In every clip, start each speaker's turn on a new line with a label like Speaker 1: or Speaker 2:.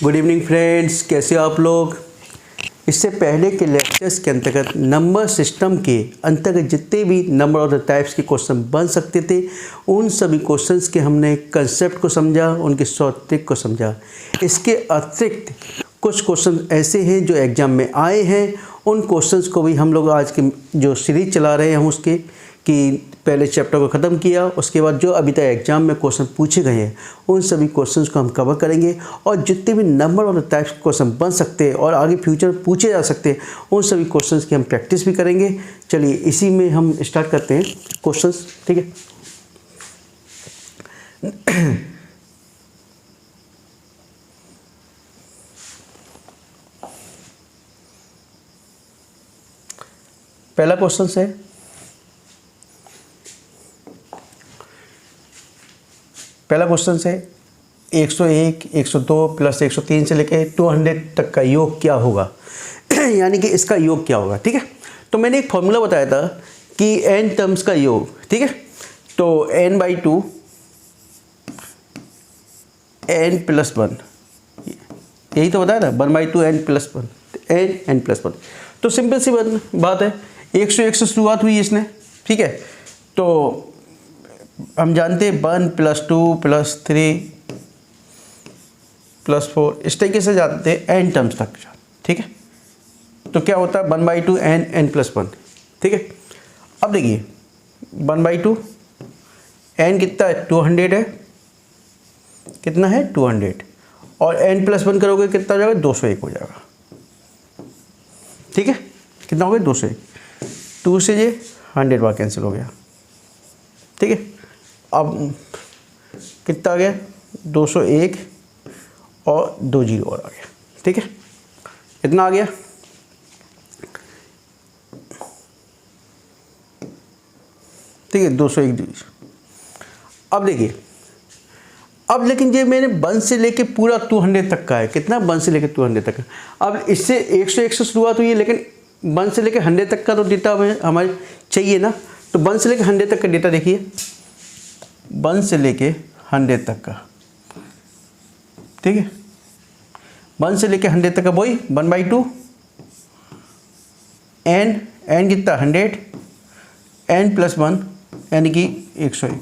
Speaker 1: Good evening friends, कैसे हो आप लोग। इससे पहले के लेक्चर्स के अंतर्गत नंबर सिस्टम के अंतर्गत जितने भी नंबर ऑफ द टाइप्स के क्वेश्चन बन सकते थे उन सभी क्वेश्चंस के हमने कंसेप्ट को समझा, उनके शॉर्ट ट्रिक को समझा। इसके अतिरिक्त कुछ क्वेश्चन ऐसे हैं जो एग्ज़ाम में आए हैं, उन क्वेश्चंस को भी हम लोग आज की जो सीरीज चला रहे हैं उसके कि पहले चैप्टर को ख़त्म किया, उसके बाद जो अभी तक एग्ज़ाम में क्वेश्चन पूछे गए हैं उन सभी क्वेश्चंस को हम कवर करेंगे और जितने भी number of the types question बन सकते हैं और आगे फ्यूचर में पूछे जा सकते हैं उन सभी क्वेश्चंस की हम प्रैक्टिस भी करेंगे। चलिए इसी में हम स्टार्ट करते हैं क्वेश्चंस, ठीक है। पहला क्वेश्चन है पहला क्वेश्चन है 101, 102 प्लस 103 से लेके 200 तक का योग क्या होगा यानी कि इसका योग क्या होगा, ठीक है। तो मैंने एक फॉर्मूला बताया था कि n टर्म्स का योग, ठीक है। तो n/2 n + 1, यही तो बताया था, 1/2 n + 1 n + 1। तो सिंपल सी बात है, 101 से शुरुआत हुई इसने, ठीक है। तो हम जानते हैं 1 + 2 + 3 + 4 इस तरीके से जाते हैं n टर्म्स तक, ठीक है। तो क्या होता है 1/2 n n + 1, ठीक है। अब देखिए 1/2 n कितना है, 200 है, कितना है 200, और n + 1 करोगे कितना हो जाएगा, 201 हो जाएगा, ठीक है। कितना हो गया 201, 2 से ये 100 बार कैंसिल हो गया, ठीक है। अब कितना आ गया 201 और 2 0 और आ गया, ठीक है। इतना आ गया, ठीक है 201। अब देखिए, अब लेकिन ये मैंने 1 से लेके पूरा 200 तक का है, कितना 1 से लेके 200 तक का। अब इससे 101 से शुरुआत हुई है लेकिन 1 से लेके 100 तक का तो डेटा हमारे चाहिए ना। तो 1 से लेके 100 तक का डेटा देखिए, 1 से लेके 100 तक का, ठीक है। 1 से लेके 100 तक का वही 1/2 n कितना 100 n + 1 यानी कि 101।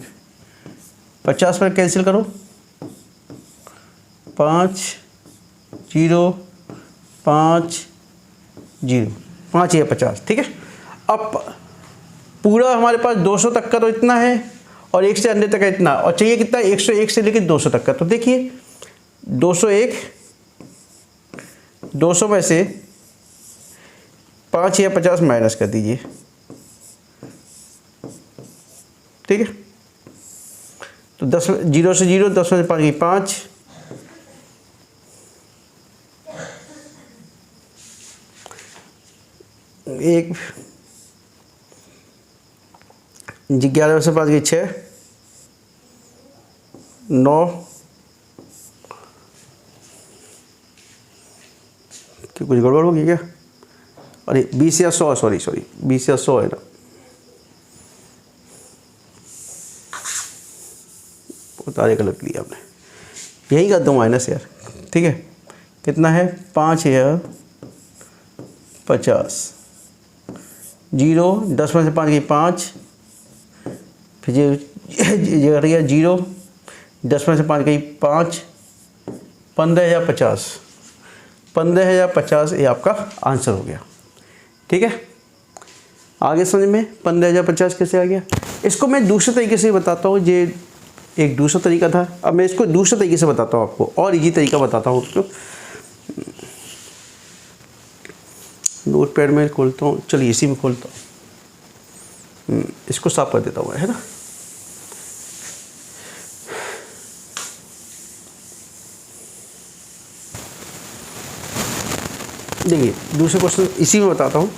Speaker 1: 50 पर कैंसिल करो, 5 0 5 0 5 या 50, ठीक है। अब पूरा हमारे पास 200 तक का तो इतना है और 1 से 100 तक का इतना, और चाहिए कितना 101 से लेकर 200 तक का। तो देखिए 201, 200 में से 5 या 50 माइनस कर दीजिए, ठीक है। तो 10 0 से 0, 10 में से 5 की 5, एक 11 में से 5 की 6, 9, कुछ गड़बड़ होगी क्या, अरे 20 या 100, सॉरी 20 या 100 है ना, तारे गलत लिया आपने, यही कर दो माइनस यार, ठीक है। कितना है 5 या 50, 0 10 में से 5 की 5, फिर ये कर गया 0 10 में से 5 की 5, 15,050, 15,050 ये आपका आंसर हो गया, ठीक है। आगे समझ में 15,050 कैसे आ गया। इसको मैं दूसरे तरीके से बताता हूँ, ये एक दूसरा तरीका था, अब मैं इसको दूसरे तरीके से बताता हूँ आपको, और इजी तरीका बताता हूँ आपको। नोटपैड में खोलता हूँ, चलिए इसी में खोलता हूँ, इसको साफ कर देता हूँ, है ना। देखिए दूसरे क्वेश्चन इसी में बताता हूँ।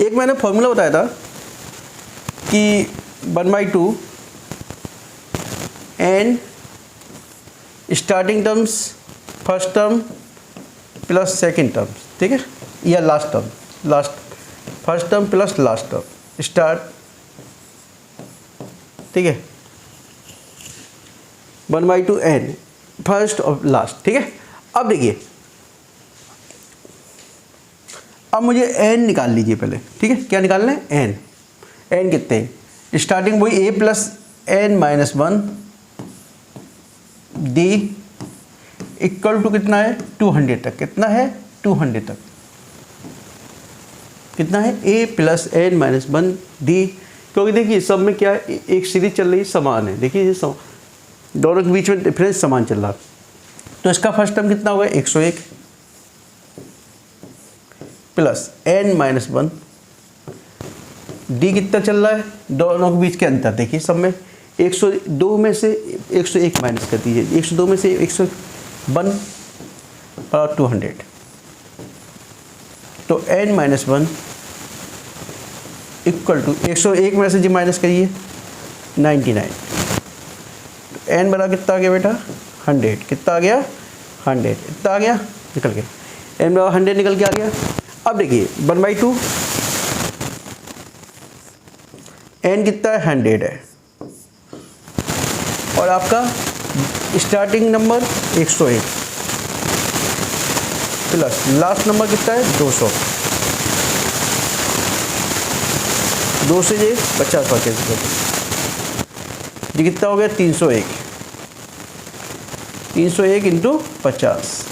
Speaker 1: एक मैंने फॉर्मूला बताया था कि 1/2 n starting terms first term plus second term, ठीक है, या last term, first term plus last term start, ठीक है। 1/2 n फर्स्ट और लास्ट, ठीक है। अब देखिए अब मुझे एन निकाल लीजिए पहले, ठीक है। क्या निकालना है? एन। एन कितने हैं? स्टार्टिंग वही A plus N minus 1 D equal to कितना है? 200 तक। कितना है? 200 तक। कितना है? ए प्लस एन माइनस 1 डी। क्योंकि देखिए सब में क्या है, एक सीरीज चल रही है, समान है। देखिए ये दोनों के बीच में डिफरेंस समान चल रहा। तो इसका फर्स्ट टर्म कितना होगा? 101 प्लस एन माइनस 1 डी कितना चल रहा है? दोनों के बीच के अंतर देखिए, सब में 102 में से 101 माइनस कर दीजिए। 102 में से 101 और 200, तो एन माइनस 1 इक्वल टू 101 में से जी माइनस करिए 99। तो एन बड़ा कितना आ गया बेटा? 100। कितना आ गया? 100। इतना आ गया, निकल गया। एन बड़ा 100 निकल के आ गया। अब देखिए 1/2 एन कितना है? 100 है। और आपका starting number 101 plus last number कितना है? 200। 2 से ये 50 का कैंसिल कर दो। ये कितना हो गया? 301। 301 इंटू 50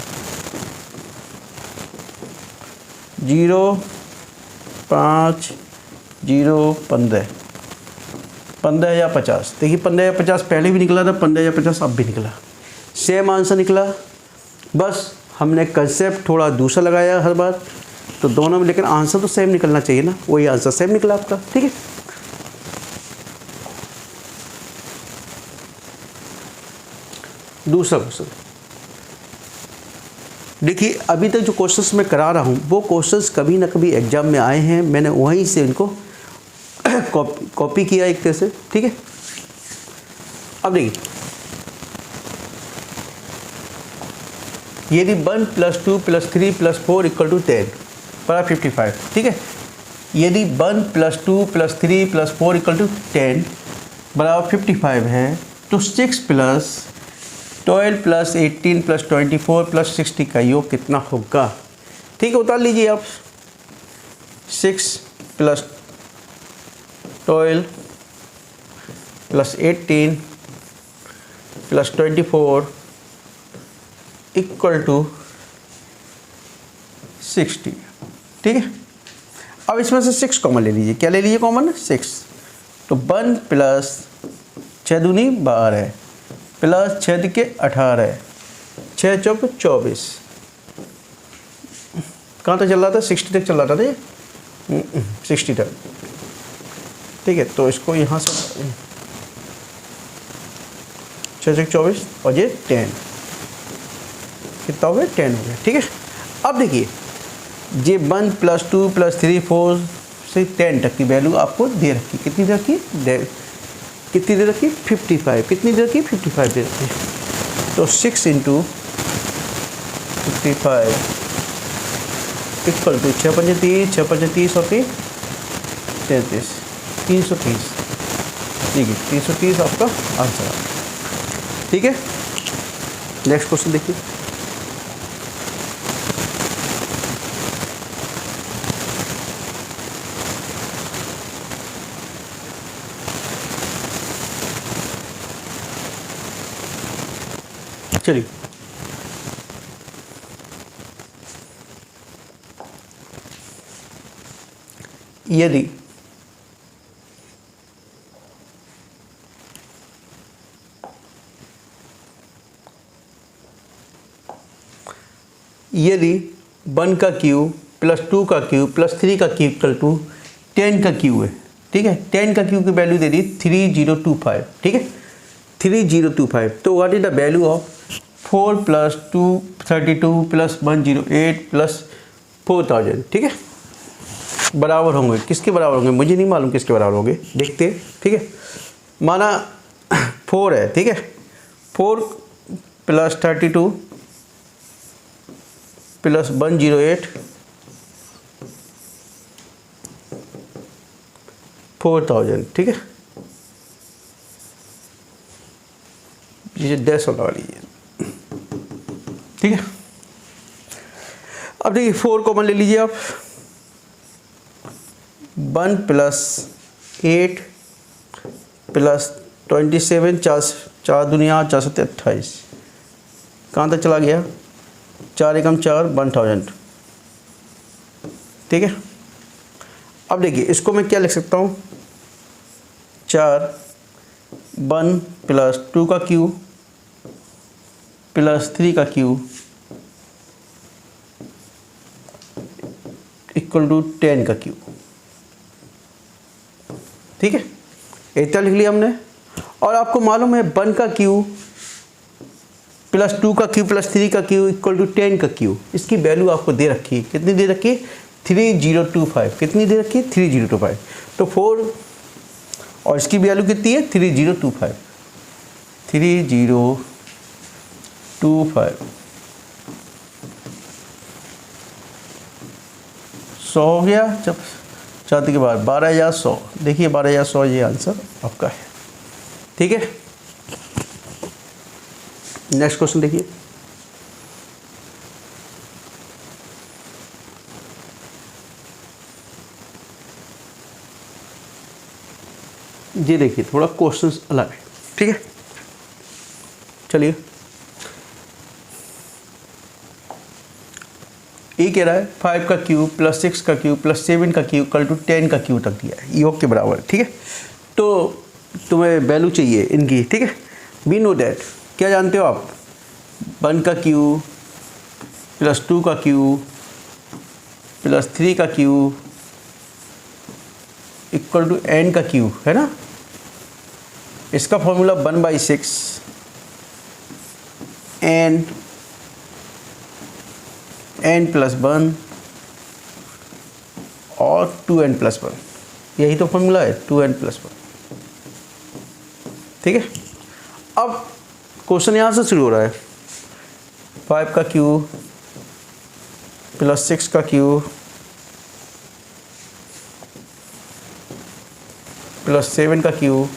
Speaker 1: 0 5 0 15 15,050। देखिए 15,050 पहले भी निकला था, 15,050 अब भी निकला, सेम आंसर निकला। बस हमने कंसेप्ट थोड़ा दूसरा लगाया हर बार, तो दोनों में, लेकिन आंसर तो सेम निकलना चाहिए ना। वही आंसर सेम निकला आपका, ठीक है। दूसरा क्वेश्चन देखिए, अभी तक जो क्वेश्चंस मैं करा रहा हूँ वो क्वेश्चंस कभी ना कभी एग्जाम में आए हैं, मैंने वहीं से इनको कॉपी किया एक तरह से, ठीक है। अब देखिए, यदि 1 + 2 + 3 + 4 = 10 बराबर 55, ठीक है। यदि 1 + 2 + 3 + 4 = 10 बराबर 55 है, तो 6 + 12 + 18 + 24 + 60 का योग कितना होगा? ठीक है, उतार लीजिए आप। 6 + 12 + 18 + 24 = 60, ठीक है। अब इसमें से 6 कॉमन ले लीजिए। क्या ले लीजिए कॉमन? 6। तो 1 + 6 दूनी 12 प्लस 6 के 18, 6 चौक 24। कहाँ तक चल रहा था? 60 तक चल रहा था ये, 60 तक, ठीक है। तो इसको यहाँ से 6 चौक 24 और ये 10, कितना हो गया? 10 हो गया, ठीक है। अब देखिए, ये 1 + 2 + 3 4 से 10 तक की वैल्यू आपको दे रखी। कितनी दे रखी? कितनी दे रखी? 55। कितनी दे रखी? 55 दे रखी। तो 6 × 55 = 6 × 5 30, 6 × 5 30 और 33, 330। ठीक है, 330 आपका आंसर है, ठीक है। नेक्स्ट क्वेश्चन देखिए। चलिए, यदि यदि 1 का क्यूब प्लस 2 का क्यूब प्लस 3 का क्यूब इक्वल टू 10 का क्यूब है, ठीक है। 10 का क्यूब की वैल्यू दे दी 3025, ठीक है, 3025। तो what is the value of 4 + 2 32 + 108 + 4000, ठीक है। बराबर होंगे, किसके बराबर होंगे मुझे नहीं मालूम किसके बराबर होंगे, देखते हैं, ठीक है। माना 4 है, ठीक है, 4 + 32 + 108 4000, ठीक है। ये डैश होने वाली है, ठीक है। अब देखिए 4 कॉमन ले लीजिए आप, 1 प्लस 8 प्लस 27, 4 दुनिया 4 सत्ते 28, कहाँ तक चला गया? 4 एकम 4, 1000। ठीक है, अब देखिए इसको मैं क्या लिख सकता हूँ, 4 1 प्लस 2 का क्यूब प्लस 3 का क्यूब इक्वल टू 10 का क्यूब। ठीक है, इतना लिख लिया हमने। और आपको मालूम है 1 का क्यूब प्लस 2 का क्यूब प्लस 3 का क्यूब इक्वल टू 10 का क्यूब। इसकी वैल्यू आपको दे रखी है, कितनी दे रखी है? 3025। कितनी दे रखी है? 3025। तो 4 और इसकी वैल्यू कितनी है? 3025। 3025 100 हो गया। जब 4 के बाद 12100, देखिए 12100 ये आंसर आपका है। ठीक है, नेक्स्ट क्वेश्चन देखिए। ये देखिए थोड़ा क्वेश्चंस अलग है। ठीक है, चलिए ये कह रहा है 5 का क्यूब प्लस 6 का क्यूब प्लस 7 का क्यूब इक्वल टू 10 का क्यूब तक दिया है, योग के बराबर। ठीक है, तो तुम्हें वैल्यू चाहिए इनकी। ठीक है, वी नो डैट, क्या जानते हो आप? 1 का क्यूब प्लस 2 का क्यूब प्लस 3 का क्यूब इक्वल टू n का क्यूब है ना। इसका फॉर्मूला 1/6 n प्लस 1 और 2n प्लस 1, यही तो फॉर्मूला है, 2n प्लस 1। ठीक है, अब क्वेश्चन यहाँ से शुरू हो रहा है। 5 का क्यूब प्लस 6 का क्यूब प्लस 7 का क्यूब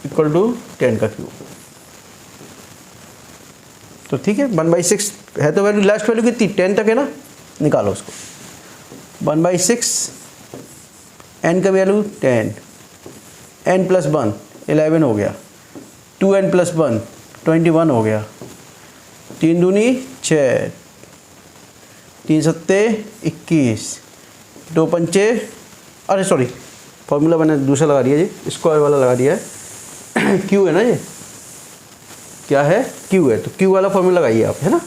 Speaker 1: इक्वल टू 10 का क्यूब। तो ठीक है, 1/6 है तो वैल्यू, लास्ट वैल्यू कितनी? 10 तक है ना, निकालो उसको। 1/6 n का वैल्यू 10, n प्लस 1 11 हो गया, 2n प्लस 1 21 हो गया, 3 दूनी 6, 3 सत्ते 21, 2 पंचे, अरे सॉरी फॉर्मूला मैंने दूसरा लगा दिया जी, स्क्वायर वाला लगा दिया है। क्यू है ना, ये क्या है? क्यू है, तो क्यू वाला फॉर्मूला लगाइए आप, है ना।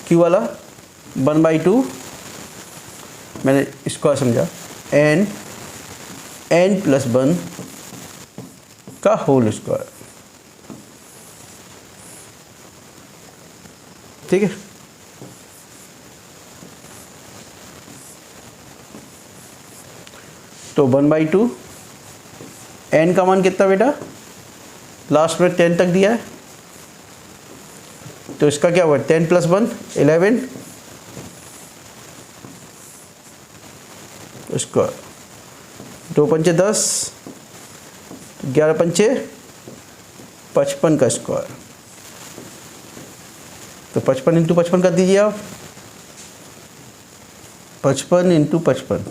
Speaker 1: क्यू वाला 1/2 मैंने इसको समझा, n प्लस 1 का होल स्क्वायर। ठीक है, तो 1/2 n का मान कितना बेटा? लास्ट में 10 तक दिया है, तो इसका क्या हुआ? 10 प्लस 1 11 स्क्वायर, 2 पंचे 10, 11 पंचे 55 का स्क्वायर। तो 55 इंटू 55 कर दीजिए आप, 55 इंटू 55,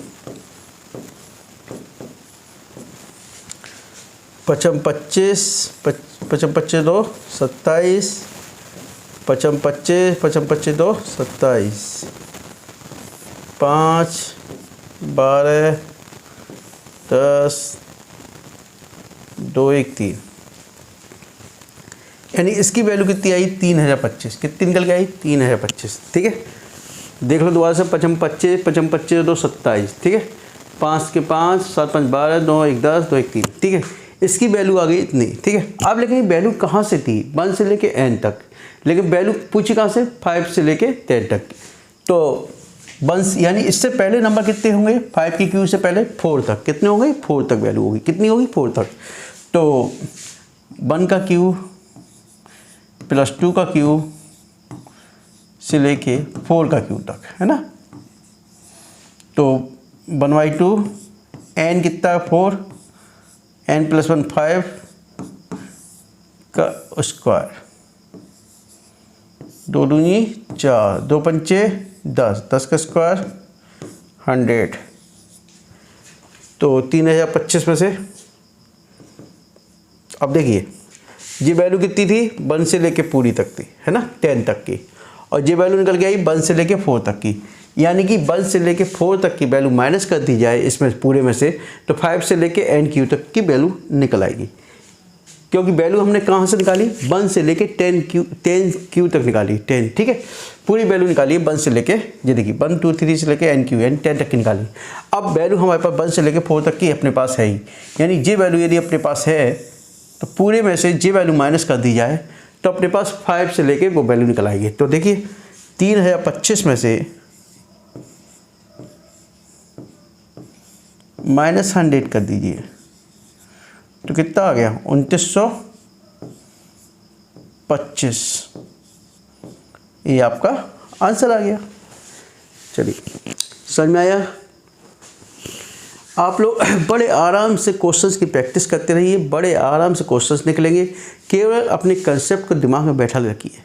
Speaker 1: 55 25 2 27, 55 25 2 27, 5 12 10 2 1 3, यानी इसकी वैल्यू कितनी आई? 3025। कितनी निकल के आई? 3025। ठीक है, देख लो दोबारा से, 55 25 2 27। ठीक है, 5 के 5 7 5 12 2 1 10 2 1 3। ठीक है, इसकी वैल्यू आ गई इतनी। ठीक है, आप लेकिन वैल्यू कहाँ से थी? 1 से लेके n तक, लेकिन वैल्यू पूछी कहाँ से? 5 से लेके 10 तक। तो 1 यानी इससे पहले नंबर कितने होंगे? 5 की क्यू से पहले 4 तक। कितने होंगे? 4 तक वैल्यू होगी। कितनी होगी? 4 तक। तो 1 का क्यू प्लस 2 का क्यू से लेके 4 का क्यू तक, है ना। तो 1/2 n कितना? 4, n प्लस 1 5 का स्क्वायर, 2 दूनी 4, 2 पंचे 10, 10 का स्क्वायर, 100, तो 3025 में से अब देखिए ये वैल्यू कितनी थी, 1 से लेके पूरी तक थी, है ना, 10 तक की, और ये वैल्यू निकल के आई 1 से लेके 4 तक की। यानी कि 1 से लेके 4 तक की वैल्यू माइनस कर दी जाए इसमें पूरे में से, तो 5 से लेके NQ तक की वैल्यू निकल आएगी। क्योंकि वैल्यू हमने कहाँ से निकाली, 1 से लेके 10Q तक निकाली, 10, ठीक है, पूरी वैल्यू निकाली 1 से लेके, ये देखिए 1 2 3 से लेके NQ 10 तक की निकाली। अब वैल्यू हमारे पास 1 से लेके 4 तक की अपने पास है ही, यानी ये वैल्यू यदि अपने पास है तो पूरे में से ये वैल्यू माइनस कर दी जाए तो अपने पास 5 से लेके वो वैल्यू निकल आएगी। तो देखिए 3025 में से -100 कर दीजिए तो कितना आ गया, 2925। ये आपका आंसर आ गया। चलिए समझ में आया। आप लोग बड़े आराम से क्वेश्चंस की प्रैक्टिस करते रहिए, बड़े आराम से क्वेश्चंस निकलेंगे, केवल अपने कंसेप्ट को दिमाग में बैठा रखिए।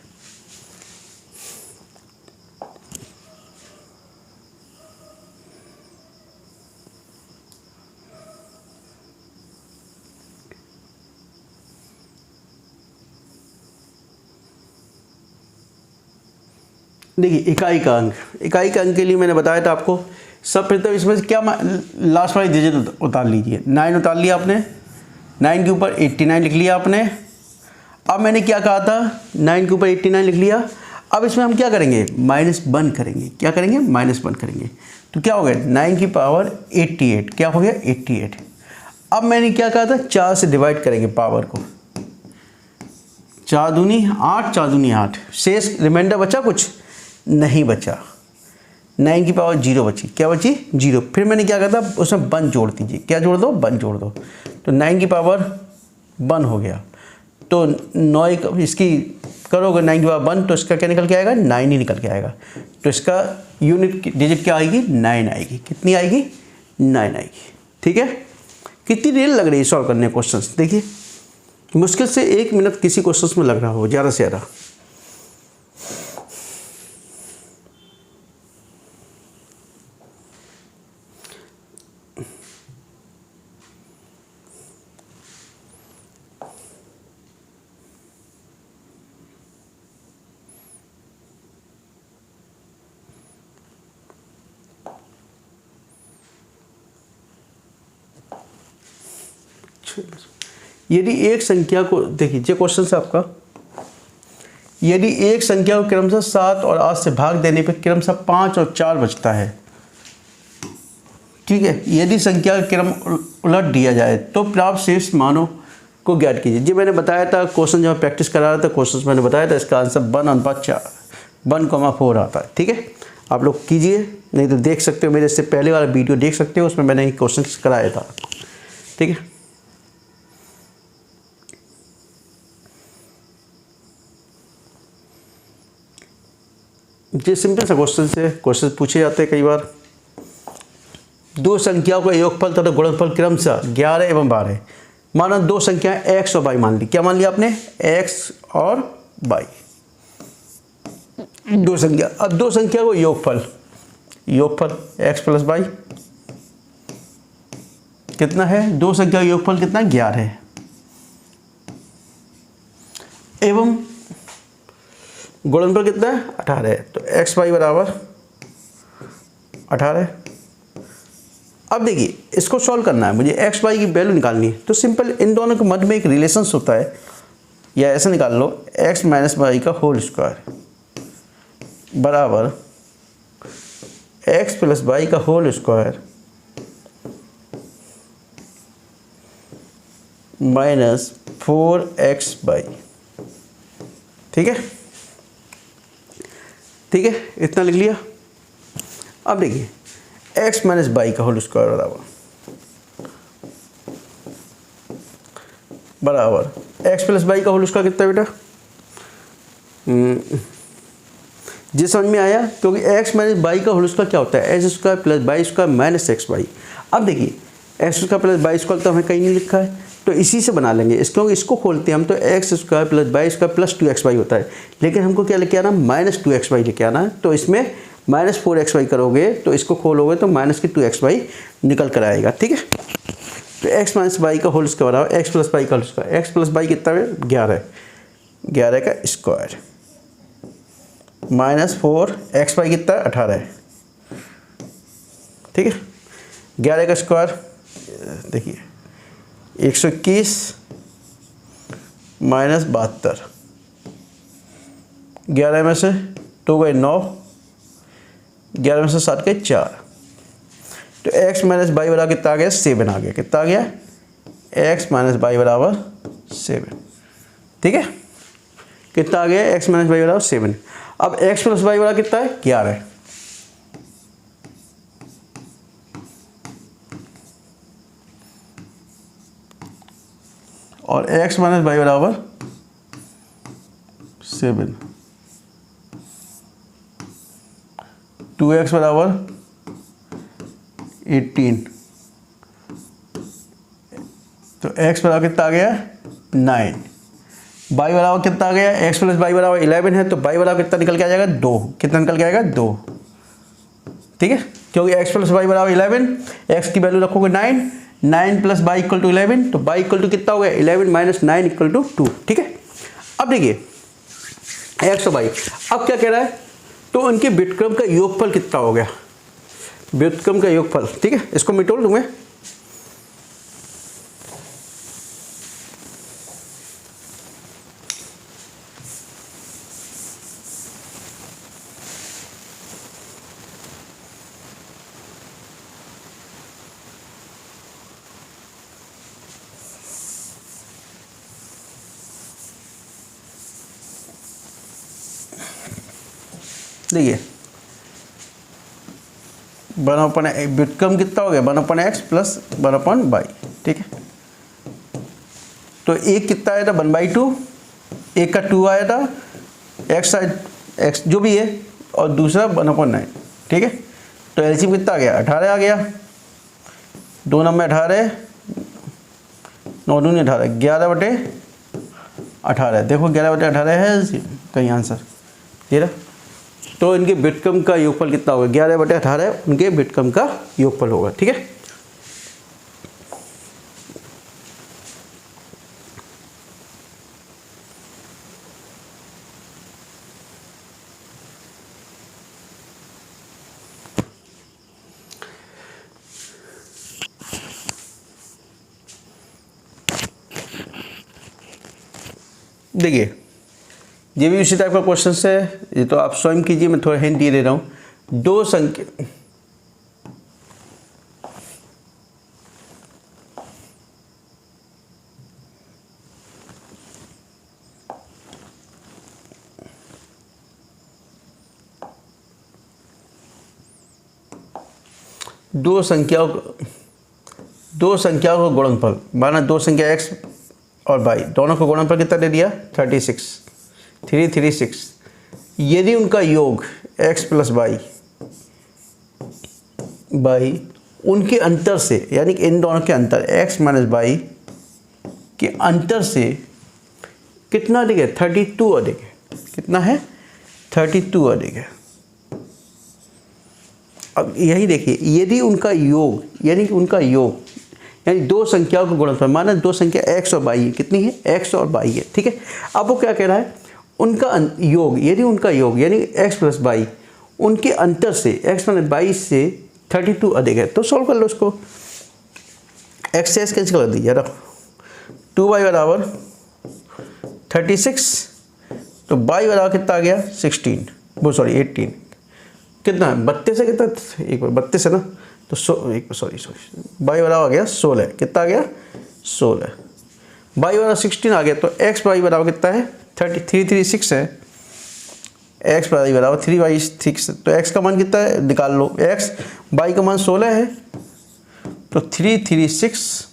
Speaker 1: देखिए इकाई का अंक के लिए मैंने बताया था आपको, सब प्रथम इसमें से क्या लास्ट वाली डिजिट उतार लीजिए। 9 उतार लिया आपने, 9 के ऊपर 89 लिख लिया आपने। अब मैंने क्या कहा था, 9 के ऊपर 89 लिख लिया। अब इसमें हम क्या करेंगे, -1 करेंगे। क्या करेंगे, -1 करेंगे। तो क्या हो गया, 9 की पावर 88, क्या हो गया 88। अब मैंने क्या कहा था, 4 से डिवाइड करेंगे पावर को, 4 दूनी 8, 4 दूनी 8, शेष रिमाइंडर बचा, कुछ नहीं बचा। 9 की पावर 0 बची, क्या बची 0। फिर मैंने क्या कहा था, उसमें 1 जोड़ दीजिए। क्या जोड़ दो, 1 जोड़ दो, तो 9 की पावर 1 हो गया। तो 9 इसकी करोगे 9 की पावर 1, तो इसका क्या निकल के आएगा, 9 ही निकल के आएगा। तो इसका यूनिट डिजिट क्या आएगी, 9 आएगी। कितनी आएगी, 9 आएगी। ठीक है, कितनी देर लग रही है सॉल्व करने क्वेश्चन। देखिए मुश्किल से 1 मिनट किसी क्वेश्चन में लग रहा हो, ज़्यादा से ज़्यादा। यदि एक संख्या को, देखिए ये क्वेश्चन है आपका, यदि एक संख्या को क्रमशः 7 और 8 से भाग देने पर क्रमशः 5 और 4 बचता है, ठीक है, यदि संख्या का क्रम उलट दिया जाए तो प्राप्त शेष मानों को ज्ञात कीजिए। जी मैंने बताया था क्वेश्चन, जब प्रैक्टिस करा रहा था क्वेश्चन मैंने बताया था, इसका आंसर 1/4 आता है। ठीक है, आप लोग कीजिए, नहीं तो देख सकते हो मेरे इससे पहले वाला वीडियो देख सकते हो, उसमें मैंने क्वेश्चन कराया था। ठीक है, ये सिंपल सा क्वेश्चन से क्वेश्चन पूछे जाते हैं कई बार। दो संख्याओं का योगफल तथा गुणनफल क्रमशः 11 एवं 12। माना दो संख्याएं x और y मान ली। क्या मान लिया आपने, x और y, दो संख्या। अब दो संख्या को योगफल x प्लस y कितना है, दो संख्या का योगफल कितना, 11 है, एवं गुणनफल कितना है, 18 है। तो एक्स वाई बराबर 18। अब देखिए इसको सॉल्व करना है मुझे, एक्स वाई की वैल्यू निकालनी है। तो सिंपल इन दोनों के मध्य में एक रिलेशंस होता है, या ऐसा निकाल लो, एक्स माइनस वाई का होल स्क्वायर बराबर एक्स प्लस वाई का होल स्क्वायर माइनस 4xy। ठीक है, ठीक है, इतना लिख लिया। अब देखिए x माइनस वाई का होल स्क्वायर बराबर x प्लस वाई का होल स्क्वायर कितना बेटा, जी समझ में आया। क्योंकि x माइनस वाई का होल स्क्वायर क्या होता है, x square plus y square minus x y. अब देखिए x square plus y square तो हमें कहीं नहीं लिखा है, तो इसी से बना लेंगे। क्योंकि इसको खोलते हैं हम तो x square plus y square plus 2xy होता है, लेकिन हमको क्या लेके आना, -2xy लेके आना है। तो इसमें -4xy करोगे तो इसको खोलोगे तो -2xy निकल कर आएगा, ठीक है। तो x - y का होल स्क्वायर बराबर x + y का होल स्क्वायर। x + y कितना है 11, 11 का स्क्वायर -4xy कितना है 18 है, ठीक है। 11 का स्क्वायर देखिए 121 -72, 11 में से 2 गए 9, 11 में से 7 गए 4, तो x - y बराबर कितना आ गया 7 आ गया। कितना आ गया x - y बराबर 7, ठीक है। कितना आ गया x - y बराबर 7। अब x + y बराबर कितना है 11, और x - y बराबर 7, 2x बराबर 18, तो x बराबर कितना आ गया 9, y बराबर कितना आ गया x + y बराबर 11 है, तो y बराबर कितना निकल के आ जाएगा 2। कितना निकल के आएगा 2, ठीक है, क्योंकि x + y बराबर 11, x की वैल्यू रखोगे 9, 9 + y = 11, तो y = कितना हो गया 11 - 9 = 2, ठीक है। अब देखिए x और y, अब क्या कह रहा है, तो उनके व्युत्क्रम का योगफल कितना हो गया, व्युत्क्रम का योगफल, ठीक है। इसको मिटोल दूंगा, देखिए 1/, व्युत्क्रम कितना हो गया 1/x + 1/y, ठीक है। तो एक कितना आया था 1/2, एक का 2 आया था, x जो भी है, और दूसरा 1/9, ठीक है। तो एलसीएम कितना आ गया 18 आ गया, 2 नंबर 18, 9 दूनी 18, 11/18, देखो 11/18 है कहीं आंसर ये रहा। तो इनके व्युत्क्रम का योगफल कितना होगा 11/18, उनके व्युत्क्रम का योगफल होगा, ठीक है। देखिए ये भी उसी टाइप का क्वेश्चन है, ये तो आप स्वयं कीजिए, मैं थोड़ा हिंट दे रहा हूँ। दो संख्या दो संख्याओं का गुणनफल, माना दो संख्या x और y दोनों का गुणनफल कितना दे दिया 336, यदि उनका योग x + y उनके अंतर से, यानी कि इन दोनों के अंतर x - y के अंतर से कितना अधिक है 32 अधिक है। कितना है 32 अधिक है। अब यही देखिए, यदि उनका योग, यानी कि उनका योग यानी दो संख्याओं का गुणनफल, माना दो संख्या x और y है, कितनी है x और y है, ठीक है। अब वो क्या कह रहा है, उनका योग, यदि उनका योग यानी x + y उनके अंतर से x - y से 32 अधिक है, तो सॉल्व कर लो उसको। x से x कैंसिल कर दीजिए, रखो 2y बराबर 36, तो y बराबर कितना आ गया 18, कितना 32 है, कितना एक बार 32 है ना, तो सॉरी y बराबर आ गया 16, कितना आ गया 16, y बराबर 16 आ गया, तो x y बराबर कितना है 336 है, x y बराबर 3/6, तो x का मान कितना है निकाल लो, x y का मान 16 है, तो 336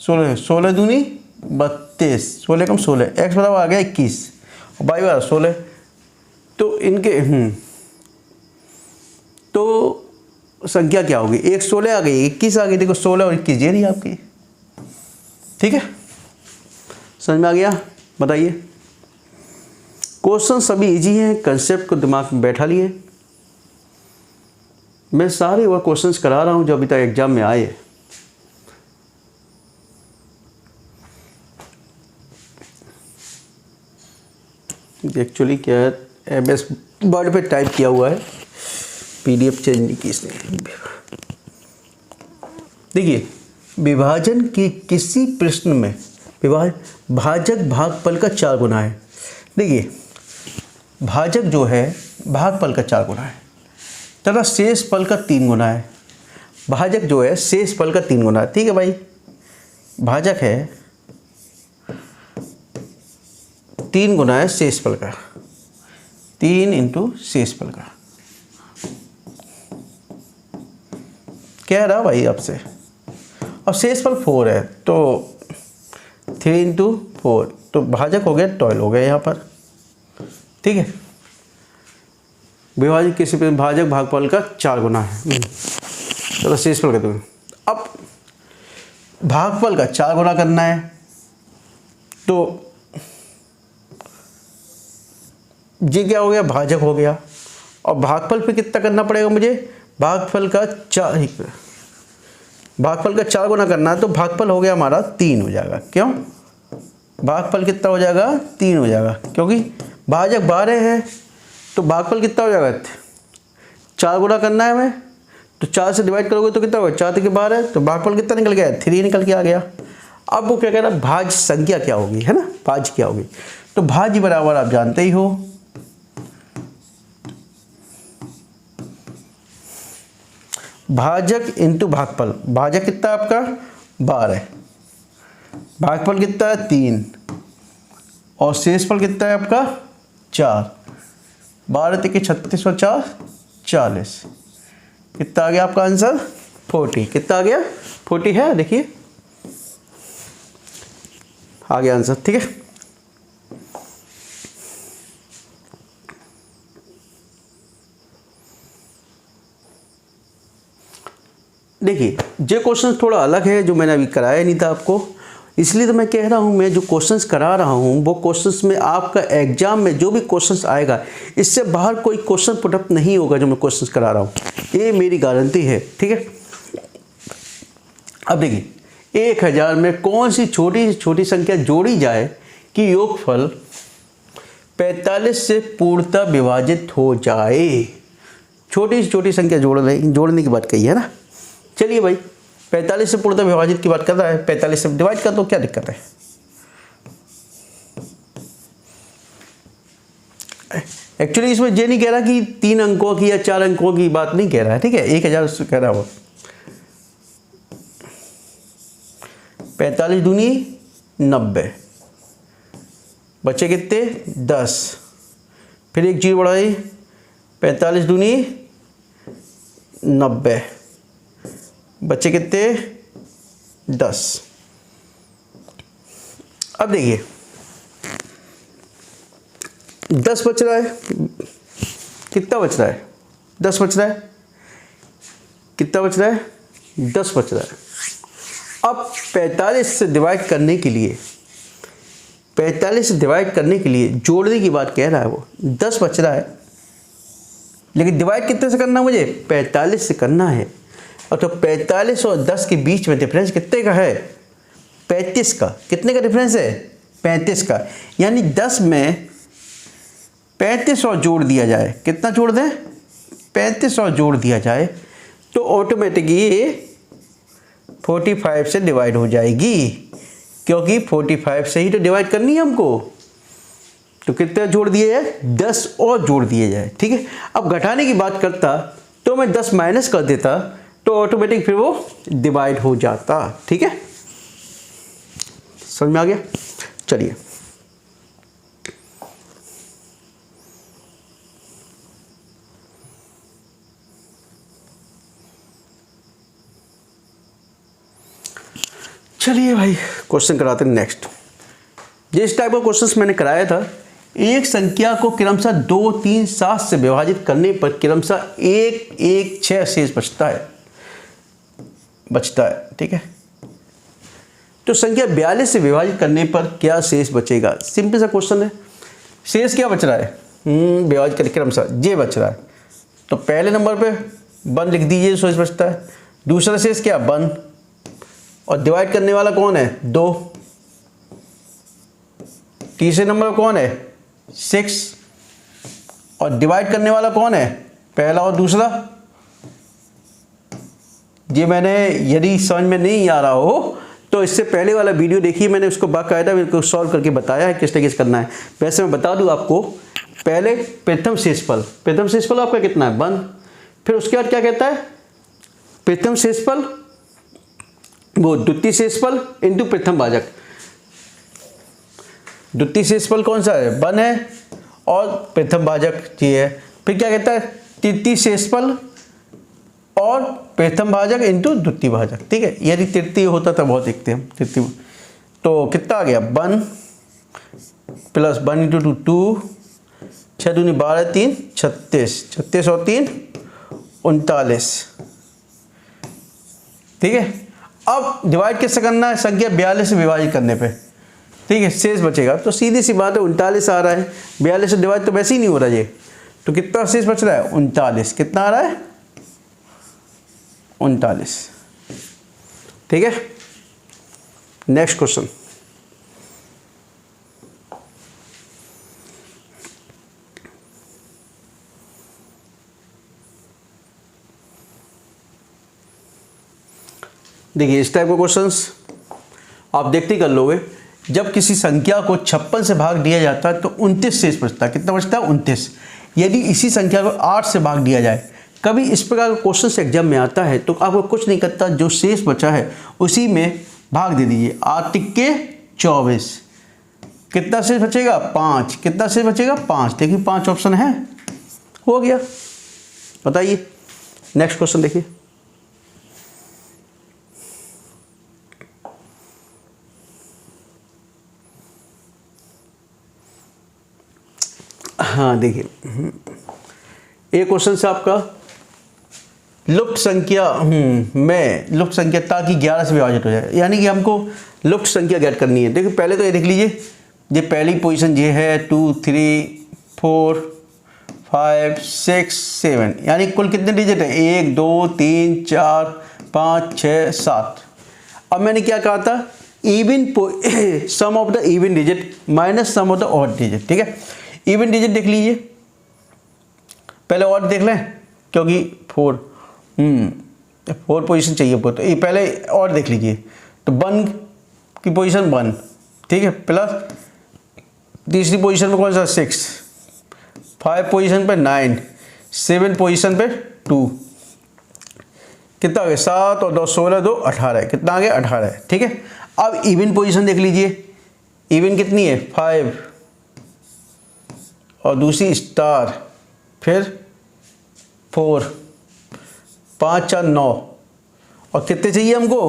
Speaker 1: 16 दूनी 32, 16 कम 16, x बराबर आ गया 21 और y बराबर 16, तो इनके तो संख्या क्या होगी, एक 16 आ गई, 21 आ गई, देखो 16 और 21 ये रही आपकी, ठीक है। समझ में आ गया, बताइए। क्वेश्चन सभी इजी हैं, कंसेप्ट को दिमाग में बैठा लिए। मैं सारे वो क्वेश्चंस करा रहा हूं जो अभी तक एग्जाम में आए। एक्चुअली क्या है, MS वर्ड पे टाइप किया हुआ है, PDF चेंज नहीं की इसने। देखिए, विभाजन की किसी प्रश्न में भाजक भागफल का 4 गुना है। देखिए, भाजक जो है भागफल का 4 गुना है तथा शेष फल का 3 गुना है। भाजक जो है शेष फल का 3 गुना है। ठीक है भाई, भाजक है 3 गुना है शेष फल का, 3 इंटू शेष फल का। कह रहा भाई आपसे, और शेषफल 4 है तो 3 इंटू 4, तो भाजक हो गया 12 हो गया यहाँ पर। ठीक है, विभाजक किसी पे भाजक भागफल का 4 गुना है। चलो शेषफल कर दो। अब भागफल का 4 गुना करना है तो ये क्या हो गया, भाजक हो गया। और भागफल पे कितना करना पड़ेगा मुझे, भागफल का 4 गुना करना है तो भागफल हो गया हमारा 3 हो जाएगा। क्यों, भागफल कितना हो जाएगा, 3 हो जाएगा, क्योंकि भाजक 12 है तो भागफल कितना हो जाएगा, 4 गुना करना है हमें, तो 4 से डिवाइड करोगे तो कितना होगा, 4 3 12, तो भागफल कितना निकल गया, 3 निकल के आ गया। अब वो क्या कह रहा है, भाज्य संख्या क्या होगी, है ना, भाज्य क्या होगी। तो भाज्य बराबर आप जानते ही हो, भाजक इंटू भागफल। भाजक कितना है आपका 12, भागफल कितना है 3, और शेषफल कितना है आपका 4। 12 3 36 और 4 40। कितना आ गया आपका आंसर 40। कितना आ गया 40 है, देखिए आ गया आंसर। ठीक है, देखिए ये क्वेश्चन थोड़ा अलग है जो मैंने अभी कराया नहीं था आपको, इसलिए तो मैं कह रहा हूँ मैं जो क्वेश्चंस करा रहा हूँ वो क्वेश्चंस में आपका एग्जाम में जो भी क्वेश्चंस आएगा इससे बाहर कोई क्वेश्चन पुटअप नहीं होगा जो मैं क्वेश्चंस करा रहा हूँ, ये मेरी गारंटी है। ठीक है, अब देखिए 1000 में कौन सी छोटी से छोटी संख्या जोड़ी जाए कि योगफल 45 से पूर्णतः विभाजित हो जाए। छोटी से छोटी संख्या जोड़ने की बात कही है ना। चलिए भाई, 45 से पूर्णतः विभाजित की बात कर रहा है, 45 से डिवाइड कर दो, क्या दिक्कत है। एक्चुअली इसमें ये नहीं कह रहा कि 3 अंकों की या 4 अंकों की बात नहीं कह रहा है। ठीक है, 1000 कह रहा है वो। 45 दूनी 90, बचे कितने 10, फिर एक जीरो बढ़ाई, 45 दूनी 90, बच्चे कितने 10। अब देखिए 10 बच रहा है, कितना बच रहा है 10 बच रहा है, कितना बच रहा है 10 बच रहा है। अब 45 से डिवाइड करने के लिए, 45 से डिवाइड करने के लिए जोड़ने की बात कह रहा है वो। 10 बच रहा है लेकिन डिवाइड कितने से करना है मुझे, 45 से करना है। और तो 45 और 10 के बीच में डिफरेंस कितने का है, 35 का। कितने का डिफरेंस है, 35 का। यानी 10 में 35 और जोड़ दिया जाए, कितना जोड़ दें 35 और जोड़ दिया जाए तो ऑटोमेटिकली ये 45 से डिवाइड हो जाएगी, क्योंकि 45 से ही तो डिवाइड करनी है हमको। तो कितने जोड़ दिए जाए, 10 और जोड़ दिए जाए। ठीक है, अब घटाने की बात करता तो मैं 10 माइनस कर देता तो ऑटोमेटिक फिर वो डिवाइड हो जाता। ठीक है, समझ में आ गया। चलिए भाई क्वेश्चन कराते हैं नेक्स्ट। जिस टाइप का क्वेश्चंस मैंने कराया था, एक संख्या को क्रमशः 2 3 7 से विभाजित करने पर क्रमशः 1 1 6 शेष बचता है। ठीक है, तो संख्या 42 से विभाजित करने पर क्या शेष बचेगा। सिंपल सा क्वेश्चन है, शेष क्या बच रहा है, विभाजित करके क्रमशः ये बच रहा है। तो पहले नंबर पे 1 लिख दीजिए, शेष बचता है। दूसरा शेष क्या 1, और डिवाइड करने वाला कौन है 2। तीसरे नंबर कौन है 6, और डिवाइड करने वाला कौन है पहला और दूसरा। ये मैंने यदि समझ में नहीं आ रहा हो तो इससे पहले वाला वीडियो देखिए, मैंने उसको बाकायदा मेरे को सॉल्व करके बताया है किस तरीके से करना है। वैसे मैं बता दूं आपको, पहले प्रथम शेषफल आपका कितना है 1, फिर उसके बाद क्या कहता है प्रथम शेषफल वो द्वितीय शेषफल इंटू प्रथम भाजक। द्वितीय शेषफल कौन सा है 1 है, और प्रथम भाजक ये है। फिर क्या कहता है तृतीय शेषफल और प्रथम भाजक इंटू द्वितीय भाजक, ठीक है। यदि तृतीय होता तो बहुत देखते हम तृतीय। तो कितना आ गया 1 प्लस 1 इंटू 2, 6 दूनी 12, 3 36, 36 और 3 39, ठीक है। अब डिवाइड कैसे करना है, संख्या 42 से विभाजित करने पे, ठीक है, शेष बचेगा। तो सीधी सी बात है 39 आ रहा है, 42 से डिवाइड तो वैसे ही नहीं हो रहा ये, तो कितना शेष बच रहा है 39। कितना आ रहा है 39, ठीक है। नेक्स्ट क्वेश्चन, देखिए इस टाइप के क्वेश्चंस आप देखते ही कर लोगे। जब किसी संख्या को 56 से भाग दिया जाता है तो 29 शेष बचता है। कितना बचता है 29। यदि इसी संख्या को 8 से भाग दिया जाए, कभी इस प्रकार का क्वेश्चन एग्जाम में आता है तो आपको कुछ नहीं करता, जो शेष बचा है उसी में भाग दे दीजिए। 8 तिक्के 24, कितना शेष बचेगा 5, कितना शेष बचेगा 5। देखिए 5 ऑप्शन है, हो गया। बताइए नेक्स्ट क्वेश्चन देखिए। हाँ देखिए एक क्वेश्चन से आपका लुप्त संख्या में लुप्त संख्या ताकि 11 से विभाजित हो जाए, यानी कि हमको लुप्त संख्या ज्ञात करनी है। देखिए पहले तो ये देख लीजिए, ये पहली पोजीशन ये है 2 3 4 5 6 7, यानी कुल कितने डिजिट है 1 2 3 4 5 6 7। अब मैंने क्या कहा था even sum of the even digit minus sum of the odd digit, ठीक है। इवन डिजिट देख लीजिए, पहले ऑड देख लें क्योंकि 4 पोजीशन चाहिए आपको, तो ये पहले ऑड देख लीजिए। तो 1 की पोजीशन 1, ठीक है, प्लस तीसरी पोजीशन पे कौन सा 6, 5 पोजीशन पे 9, 7 पोजीशन पे 2, कितना आ गया 7 और 2 16 2 18, कितना आ गया 18, ठीक है। अब इवन पोजीशन देख लीजिए, इवन कितनी है 5 और दूसरी स्टार, फिर 4 5 4 9, और कितने चाहिए हमको,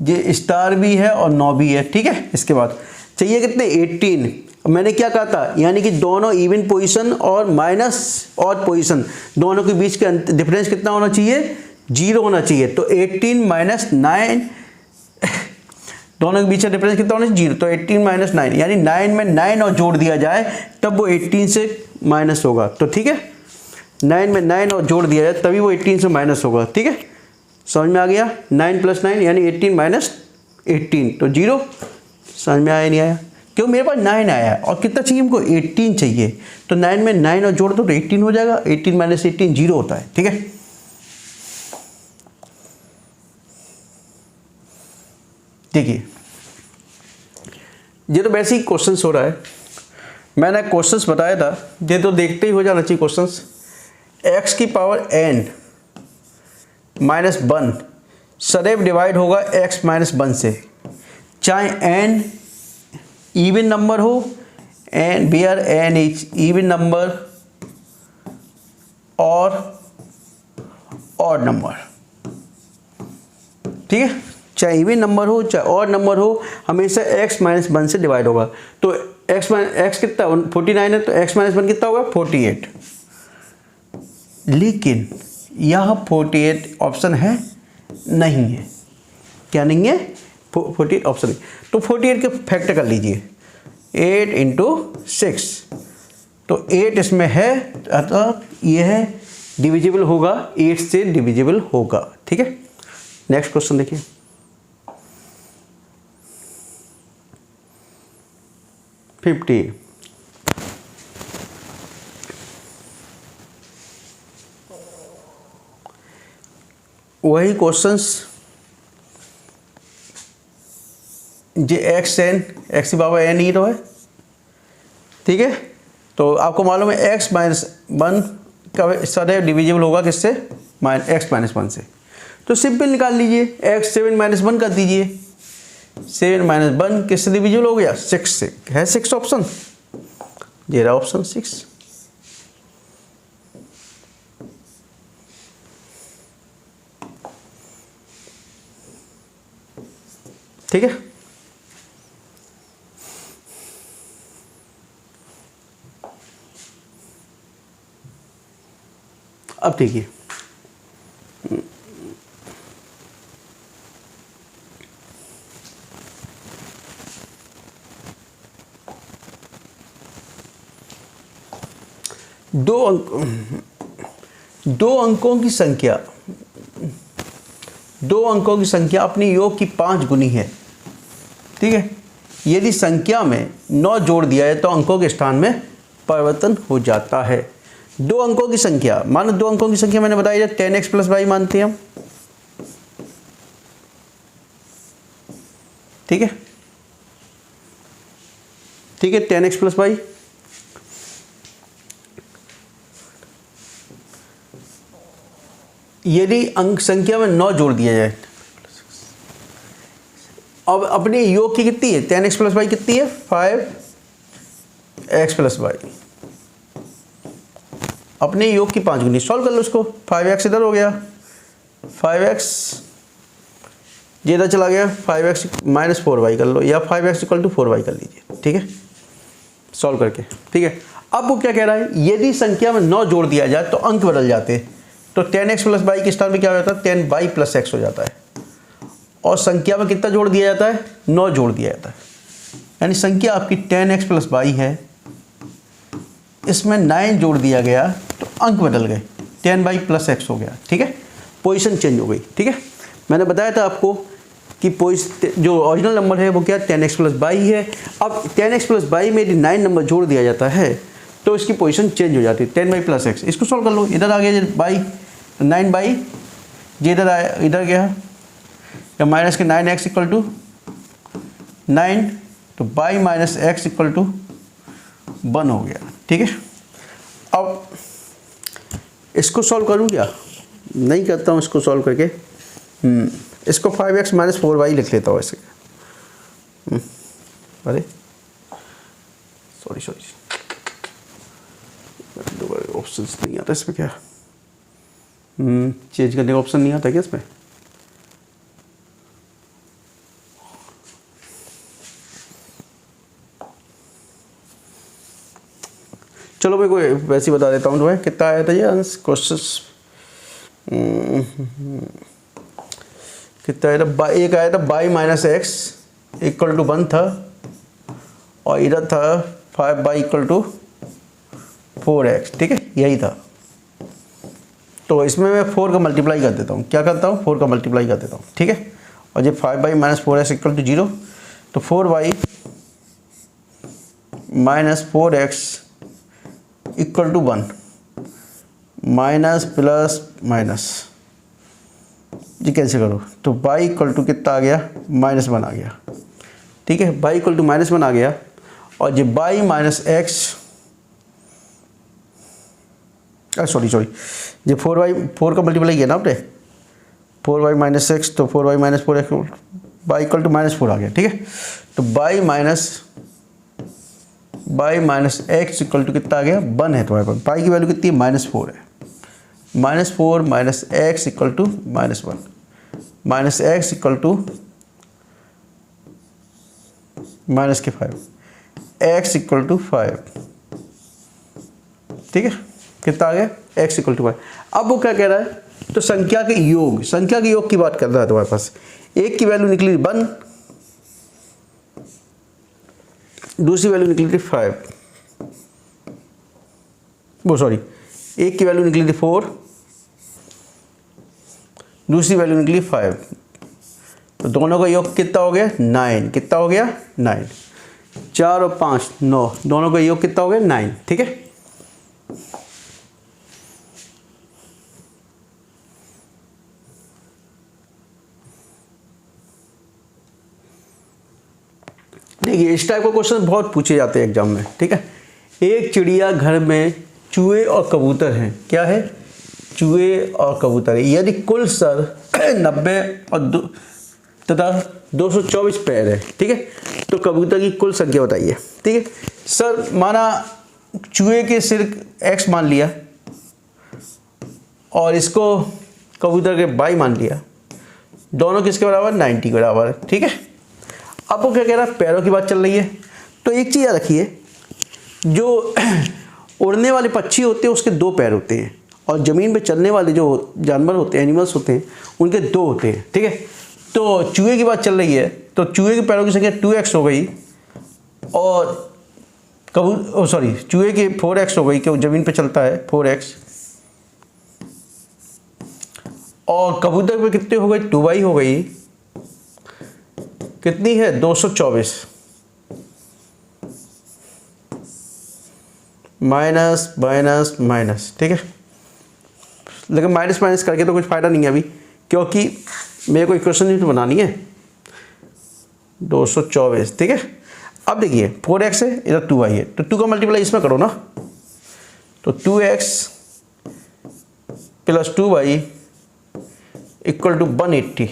Speaker 1: ये स्टार भी है और 9 भी है, ठीक है। इसके बाद चाहिए कितने 18। मैंने क्या कहा था, यानी कि दोनों इवन पोजीशन और माइनस ऑड पोजीशन दोनों के बीच के डिफरेंस कितना होना चाहिए 0 होना चाहिए। तो 18 माइनस 9 दोनों के बीच का डिफरेंस कितना होना चाहिए 0। तो 18 माइनस 9, यानी 9 में 9 और जोड़ दिया जाए तब वो 18 से माइनस होगा। तो ठीक है 9 में 9 और जोड़ दिया जाए तभी वो 18 से माइनस होगा, ठीक है। समझ में आ गया 9 प्लस 9 यानी 18 माइनस 18, तो 0। समझ में आया नहीं आया, क्यों मेरे पास 9 आया है और कितना चाहिए हमको 18 चाहिए, तो 9 में 9 और जोड़ दो तो 18 हो जाएगा। 18 माइनस 18 0 होता है, ठीक है। देखिए ये तो वैसे ही क्वेश्चंस हो रहा है, मैंने क्वेश्चंस बताया था, ये तो देखते ही हो जाना चाहिए क्वेश्चंस। x की पावर n माइनस 1 सदैव डिवाइड होगा x माइनस 1 से, चाहे n इवन नंबर हो, n where n is even number और ऑड नंबर, ठीक है। चाहे इवन नंबर हो चाहे ऑड नंबर हो, हमेशा x माइनस 1 से डिवाइड होगा। तो x कितना 49 है, तो x माइनस 1 कितना होगा 48। लेकिन यहाँ 48 ऑप्शन है नहीं है, क्या नहीं है 48 ऑप्शन है। तो 48 के फैक्टर कर लीजिए, 8 इंटू 6, तो 8 इसमें है, अतः ये है डिविजिबल होगा, 8 से डिविजिबल होगा। ठीक है, नेक्स्ट क्वेश्चन देखिए। फिफ्टी, वही क्वेश्चंस जे एक्स एन, एक्स की पावर एन ही तो है। ठीक है, तो आपको मालूम है एक्स माइनस 1 का सदैव डिविजिबल होगा किससे, एक्स माइनस 1 से। तो सिंपल निकाल लीजिए, एक्स 7 माइनस 1 कर दीजिए, 7 माइनस 1 किससे डिविजिबल हो गया, 6 से। है 6 ऑप्शन, ये रहा ऑप्शन 6। ठीक है, अब देखिए दो अंकों की संख्या, 2 अंकों की संख्या अपनी योग की 5 गुनी है। ठीक है, यदि संख्या में 9 जोड़ दिया है तो अंकों के स्थान में परिवर्तन हो जाता है। 2 अंकों की संख्या, मानो 2 अंकों की संख्या मैंने बताई है 10x प्लस वाई मानते हैं हम। ठीक है, ठीक है, 10x प्लस वाई। यदि अंक संख्या में 9 जोड़ दिया जाए, अब अपने योग की कितनी है, 10x प्लस वाई कितनी है, 5x प्लस वाई। अपने योग की 5 गुनी, सॉल्व कर लो उसको। 5x इधर हो गया, 5x ये इधर चला गया, 5x माइनस 4y कर लो, या 5x इक्वल टू 4y कर लीजिए। ठीक है, सॉल्व करके। ठीक है, अब वो क्या कह रहा है, यदि संख्या में 9 जोड़ दिया जाए तो अंक बदल जाते हैं। तो 10x प्लस वाई के स्थान में क्या हो जाता है, 10y प्लस x हो जाता है। और संख्या में कितना जोड़ दिया जाता है, 9 जोड़ दिया जाता है। यानी संख्या आपकी 10x प्लस वाई है, इसमें 9 जोड़ दिया गया तो अंक बदल गए, 10y प्लस x हो गया। ठीक है, पोजीशन चेंज हो गई। ठीक है, मैंने बताया था आपको कि जो ओरिजिनल नंबर है वो क्या, 10x प्लस वाई है। अब 10x प्लस वाई में यदि 9 नंबर जोड़ दिया जाता है तो इसकी पोजीशन चेंज हो जाती है, 10y प्लस x। इसको सॉल्व कर लो, इधर आ गया बाई 9y, ये इधर आया, इधर गया, या माइनस के 9x इक्वल टू 9, तो y minus x equal to 1 हो गया। ठीक है, अब इसको सॉल्व करूँ क्या, नहीं करता हूँ इसको सॉल्व करके। इसको 5x माइनस 4y लिख लेता हूँ ऐसे। अरे सॉरी दोबारा ऑप्शंस नहीं आता इसमें, क्या चेंज करने का ऑप्शन नहीं आता क्या इसमें। चलो मैं कोई वैसे ही बता देता हूँ तुम्हें कितना आया था ये आंसर क्वेश्चन। कितना आया था, एक आया था y minus x equal to 1 था, और इधर था 5y इक्वल टू 4x। ठीक है, यही था। तो इसमें मैं 4 का मल्टीप्लाई कर देता हूँ, क्या करता हूँ, 4 का मल्टीप्लाई कर देता हूँ। ठीक है, और जब 5y minus 4x equal to 0, तो 4y minus 4x equal to 1, minus plus minus जी कैंसिल करो, तो y इक्वल टू कितना आ गया, -1 आ गया। ठीक है, y इक्वल टू -1 आ गया, और जो y माइनस एक्स, सॉरी जो 4 का मल्टीप्लाई किया ना आपने, 4y माइनस एक्स, तो 4y minus 4x, y equal to -4 आ गया। ठीक है, तो y minus x equal to कितना आ गया, 1 है तुम्हारे पास। y की वैल्यू कितनी है, -4 है। -4 minus x equal to -1, minus x equal to minus के 5, x इक्वल टू 5। ठीक है, कितना आ गया, x इक्वल टू 5। अब वो क्या कह रहा है, तो संख्या के योग की बात कर रहा है तुम्हारे पास। एक की वैल्यू निकली 1, दूसरी वैल्यू निकली थी 5। वो सॉरी, एक की वैल्यू निकली थी 4, दूसरी वैल्यू निकली 5, तो दोनों का योग कितना हो गया 9, कितना हो गया 9, 4 और 5 9, दोनों का योग कितना हो गया 9, ठीक है। देखिए इस टाइप का क्वेश्चन बहुत पूछे जाते हैं एग्जाम में, ठीक है। एक चिड़िया घर में चूहे और कबूतर हैं, क्या है, चूहे और कबूतर है। यदि कुल सर 90 और तथा 224 पैर है, ठीक है, तो कबूतर की कुल संख्या बताइए, ठीक है। सर माना चूहे के सिर x मान लिया और इसको कबूतर के y मान लिया, दोनों किसके बराबर 90 के बराबर है, ठीक है। अब वो क्या कह रहा है, पैरों की बात चल रही है, तो एक चीज़ याद रखिए, जो उड़ने वाले पक्षी होते हैं उसके 2 पैर होते हैं और ज़मीन पे चलने वाले जो जानवर होते हैं, एनिमल्स होते हैं, उनके 2 होते हैं, ठीक है। तो चूहे की बात चल रही है, तो चूहे के पैरों की संख्या 2x हो गई और चूहे की 4x हो गई, क्यों ज़मीन पे चलता है 4x, और कबूतर पे कितने हो गई 2y हो गई, कितनी है 224 माइनस माइनस माइनस, ठीक है। लेकिन माइनस माइनस करके तो कुछ फ़ायदा नहीं है अभी, क्योंकि मेरे को इक्वेशन नहीं तो बनानी है। 224, ठीक है। अब देखिए 4x है, इधर 2y है, तो 2 का मल्टीप्लाई इसमें करो ना, तो 2x plus 2y equal to 180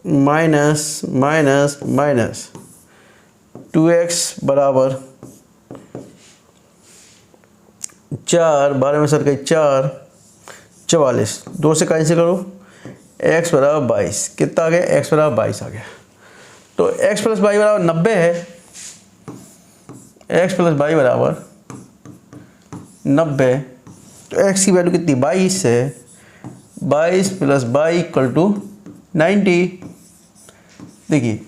Speaker 1: minus minus minus 2x बराबर 4, 12 में सर गई 4, 44, 2 से कैंसिल करो, x बराबर 22, कितना आ गया, x बराबर 22 आ गया। तो x प्लस 22 बराबर 90 है, x प्लस 22 बराबर 90, तो x की वैल्यू कितनी 22 है, 22 प्लस 22 इक्वल टू 90। देखिए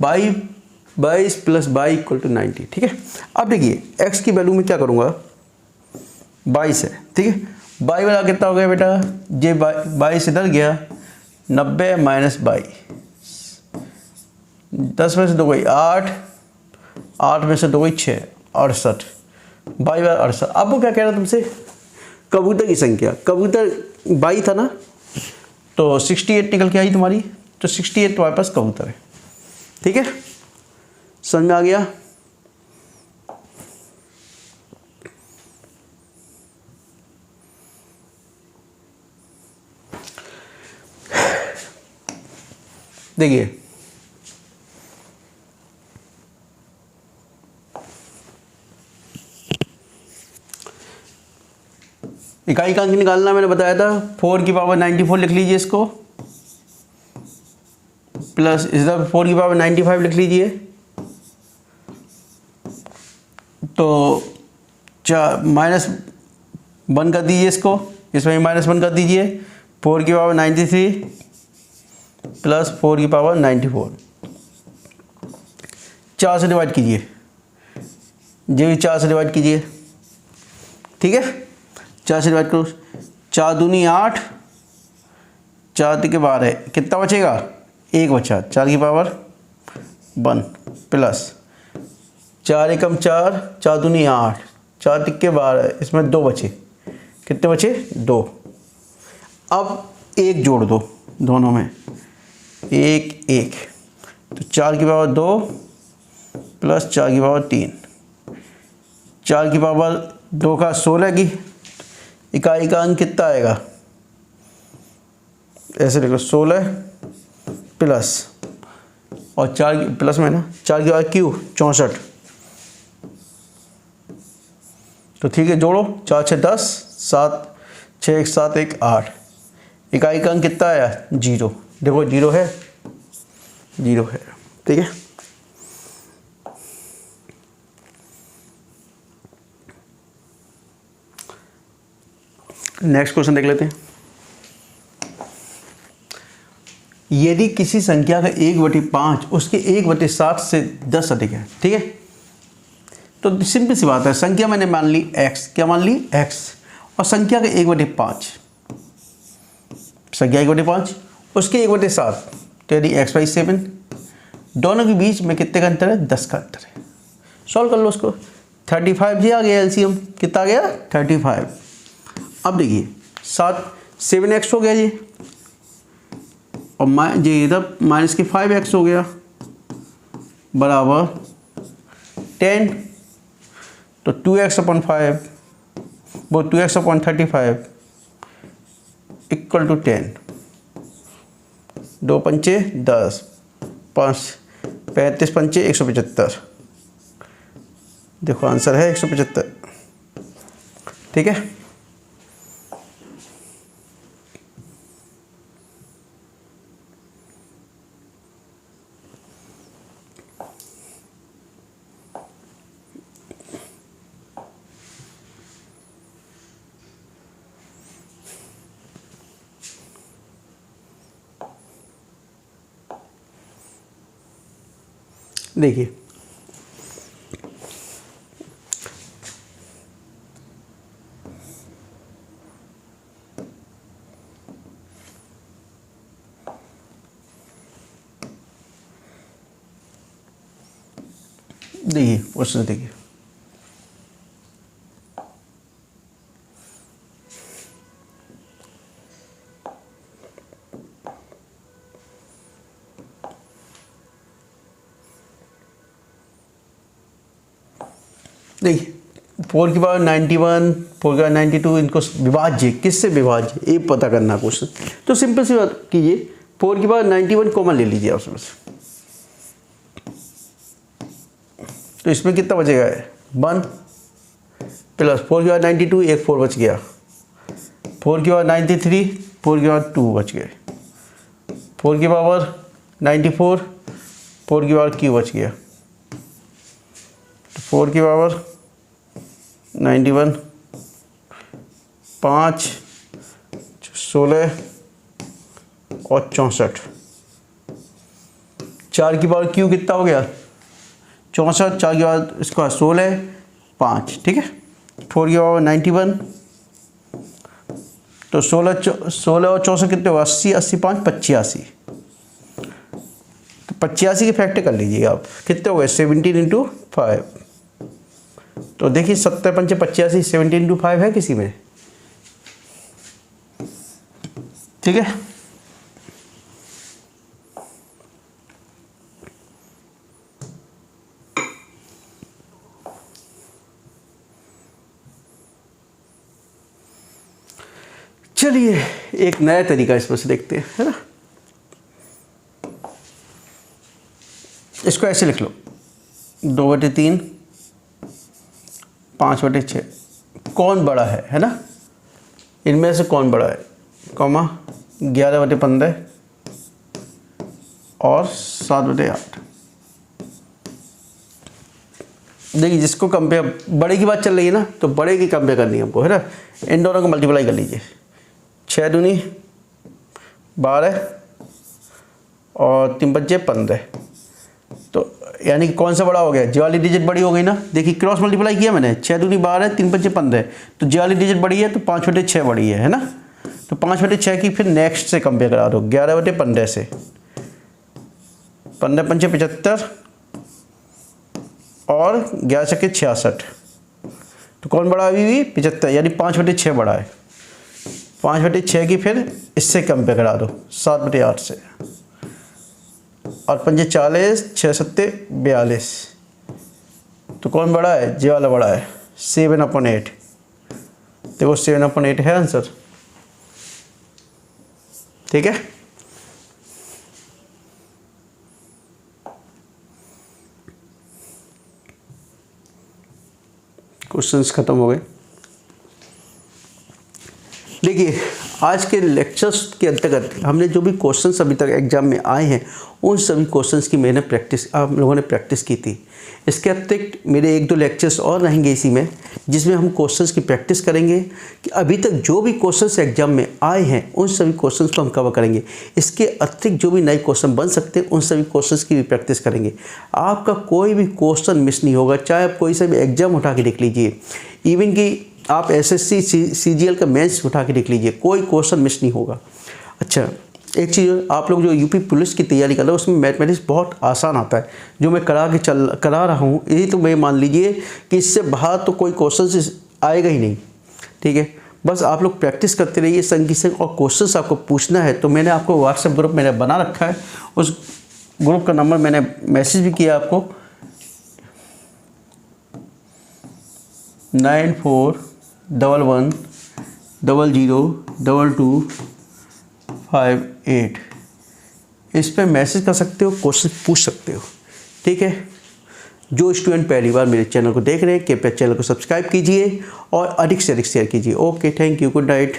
Speaker 1: 22 प्लस 22 इक्वल टू 90, ठीक है। अब देखिए x की वैल्यू में क्या करूँगा, 22 है, ठीक है। 22 वाला कितना हो गया बेटा, ये 22 इधर गया, 90 माइनस 22, 10 में से 2 गई 8, 8 में से 2 गई 6, 68, 22 68। अब वो क्या कह रहा था तुमसे, कबूतर की संख्या, कबूतर 22 था ना, तो 68 निकल के आई तुम्हारी, तो 68 तुम्हारे पास कबूतर है, ठीक है। समझ में आ गया। देखिए इकाई का अंक निकालना मैंने बताया था, 4 की पावर 94 लिख लीजिए इसको, प्लस इधर 4 की पावर 95 लिख लीजिए, तो -1 कर दीजिए इसको, इसमें -1 कर दीजिए, 4 की पावर 93 प्लस 4 की पावर 94, 4 से डिवाइड कीजिए, ये भी 4 से डिवाइड कीजिए, ठीक है। 4 से डिवाइड करो, 4 दूनी 8, 4 तिके 12, कितना बचेगा, 1 बचा, 4 की पावर 1 प्लस 4 एकम 4, 4 दूनी 8, 4 तिके 12, इसमें 2 बचे, कितने बचे 2। अब 1 जोड़ दो दोनों में, 1 1, तो 4 की पावर 2 प्लस 4 की पावर 3, 4 की पावर 2 का 16 की, इकाई का अंक कितना आएगा, ऐसे देखो 16 प्लस और 4 प्लस में ना 4 की पावर क्यू 64, तो ठीक है जोड़ो, 4 6 10, 7 6 1 7 1 8, इकाई का अंक कितना आया 0, देखो 0 है, 0 है, ठीक है। नेक्स्ट क्वेश्चन देख लेते हैं। यदि किसी संख्या का 1/5 उसके 1/7 से 10 अधिक है, ठीक है, तो सिंपल सी बात है, संख्या मैंने मान ली x, क्या मान ली x, और संख्या का 1/5, संख्या 1/5 उसके 1/7, तो यदि x/7, दोनों के बीच में कितने का अंतर है, 10 का अंतर है। सॉल्व कर लो उसको, 35 जी आ गया एलसीएम, कितना आ गया 35। अब देखिए 7x हो गया जी, और ये इधर माइनस के 5x हो गया बराबर 10, तो 2x/5 वो 2x/35 इक्वल टू 10, 2 पंचे 10, 5 35 पंचे 175, देखो आंसर है 175। ठीक है, देखिए क्वेश्चन देखिए, देखिए 4 की पावर 91, 4 की पावर 92, इनको विभाज्य, किससे विभाज्य ये पता करना क्वेश्चन। तो सिंपल सी बात कीजिए, 4 की पावर 91 कॉमन ले लीजिए आप उसमें से, तो इसमें कितना बचेगा 1 प्लस 4 की पावर 92, एक 4 बच गया, 4 की पावर 93, 4 की पावर 2 बच गए, 4 की पावर 94, 4 की पावर क्यू बच गया, 4 की पावर 91, 5, 16 और 64, 4 की पावर क्यू कितना हो गया 64, 4 की पावर इसका 16, 5, ठीक है। 4 की पावर 91, तो 16 और 64 कितने हो 80, 80 5 85, तो 85 के फैक्टर कर लीजिए आप, कितने हो गए 17 × 5, तो देखिए 70 पंचे 85, 17 × 5 है किसी में, ठीक है। चलिए एक नया तरीका इसमें से देखते हैं, है ना। इसको ऐसे लिख लो, 2/3 5/6, कौन बड़ा है ना, इनमें से कौन बड़ा है, कॉमा 11/15 और 7/8। देखिए जिसको कंपेयर, बड़े की बात चल रही है ना, तो बड़े की कंपेयर करनी है हमको, है ना। इन दोनों को मल्टीप्लाई कर लीजिए, 6 दूनी 12 और 3 बच्चे 15, तो यानी कि कौन सा बड़ा हो गया, जे वाली डिजिट बड़ी हो गई ना। देखिए क्रॉस मल्टीप्लाई किया मैंने, 6 दूनी 12, 3 बच्चे 15, तो जे वाली डिजिट बड़ी है तो 5/6 बड़ी है ना। तो 5/6 की फिर नेक्स्ट से कंपेयर करा दो, 11/15 से, 15 पंचे 75 और 11 छक्के 66, तो कौन बड़ा अभी भी 75, यानी 5/6 बड़ा है। 5/6 की फिर इससे कंपेयर करा दो 7/8 से, और 5 40, 6 7 42, तो कौन बड़ा है, जे वाला बड़ा है, 7/8। देखो 7/8 है आंसर, ठीक है। क्वेश्चंस खत्म हो गए। देखिए आज के लेक्चर्स के अंतर्गत हमने जो भी क्वेश्चंस अभी तक एग्जाम में आए हैं उन सभी क्वेश्चंस की मैंने आप लोगों ने प्रैक्टिस की थी। इसके अतिरिक्त मेरे 1-2 लेक्चर्स और रहेंगे इसी में, जिसमें हम क्वेश्चंस की प्रैक्टिस करेंगे कि अभी तक जो भी क्वेश्चंस एग्जाम में आए हैं उन सभी क्वेश्चंस को हम कवर करेंगे। इसके अतिरिक्त जो भी नए क्वेश्चन बन सकते हैं उन सभी क्वेश्चंस की भी प्रैक्टिस करेंगे। आपका कोई भी क्वेश्चन मिस नहीं होगा, चाहे आप कोई सा भी एग्जाम उठा के देख लीजिए, इवन कि आप SSC CGL का मेंस उठा के देख लीजिए, कोई क्वेश्चन मिस नहीं होगा। अच्छा, एक चीज़, आप लोग जो यूपी पुलिस की तैयारी कर रहे हो उसमें मैथमेटिक्स बहुत आसान आता है, जो मैं करा रहा हूँ, यही तो मैं मान लीजिए कि इससे बाहर तो कोई क्वेश्चन आएगा ही नहीं। ठीक है, बस आप लोग प्रैक्टिस करते रहिए संग की संग, और क्वेश्चंस आपको पूछना है तो मैंने आपको व्हाट्सएप ग्रुप मैंने बना रखा है, उस ग्रुप का नंबर मैंने मैसेज भी किया आपको, 9411002258। इस पर मैसेज कर सकते हो, क्वेश्चन पूछ सकते हो। ठीक है, जो स्टूडेंट पहली बार मेरे चैनल को देख रहे हैं कृपया चैनल को सब्सक्राइब कीजिए और अधिक से अधिक शेयर कीजिए। Okay, thank you, good night.